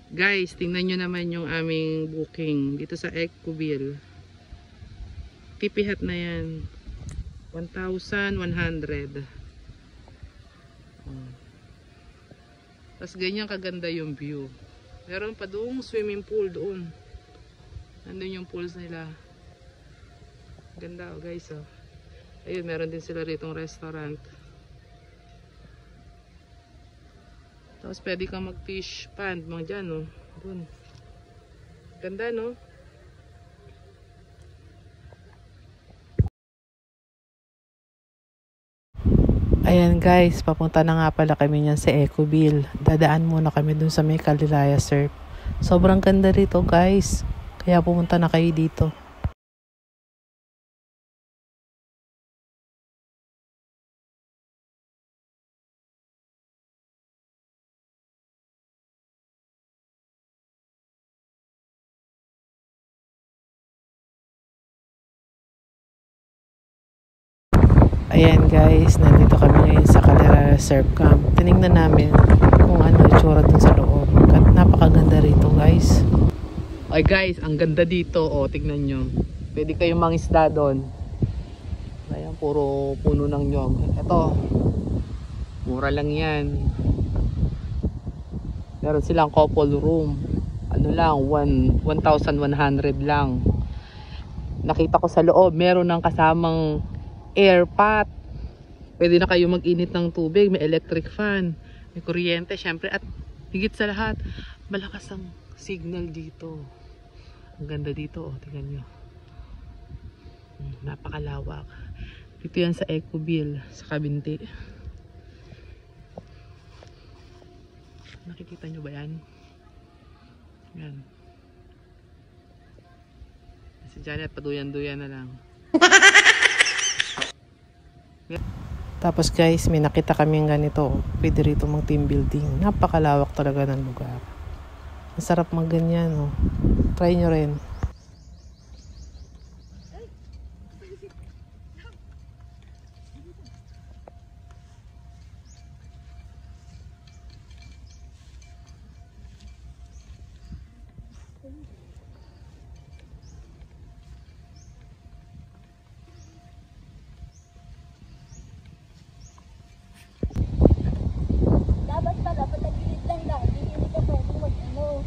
Guys, tingnan nyo naman yung aming booking dito sa Ecoville. Tipihat na yan. 1,100. Tapos ganyan kaganda yung view. Meron pa doong swimming pool doon. Nandun yung pools nila. Ganda oh guys oh. Ayun, meron din sila ritong restaurant. Tapos pwede kang mag-fish pond, mga dyan, no? Doon. Ganda, no? Ayan guys, papunta na nga pala kami niyan sa Ecoville. Dadaan muna kami dun sa may Kalilaya Surf. Sobrang ganda rito guys. Kaya pumunta na kayo dito. Ayan guys, nandito kami ngayon sa Kalilaya Surf Camp. Tinignan namin kung ano itsura dun sa loob. At napakaganda rito guys. Ay guys, ang ganda dito. O, tignan nyo. Pwede kayong mangisda doon. Ayan, puro puno ng nyog. Ito, mura lang yan. Meron silang couple room. Ano lang, 1,100 lang. Nakita ko sa loob, meron ng kasamang air pot. Pwede na kayo mag-init ng tubig. May electric fan. May kuryente, syempre. At higit sa lahat, malakas ang signal dito. Ang ganda dito, oh, tingnan nyo. Napakalawak. Dito yan sa Ecoville, sa Kabinti. Nakikita nyo ba yan? Yan. Si Janet, paduyan-duyan na lang. Tapos guys, may nakita kaming ganito. Pwede rito mag team building. Napakalawak talaga ng lugar. Masarap mag ganyan, oh. Try nyo rin. Dapat pala, patagilid lang lang. Hindi ka pwede mag-ano.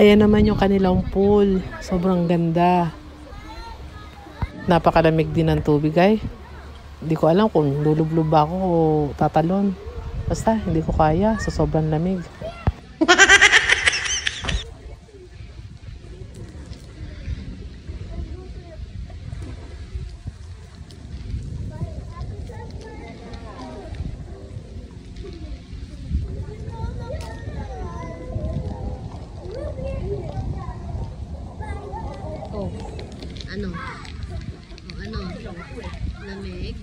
Ayan naman yung kanilang pool. Sobrang ganda. Napakalamig din ng tubig ay. Hindi ko alam kung lulublob ba ako o tatalon. Basta hindi ko kaya sa sobrang lamig. Oh, ano? Oh, ano? Lamig.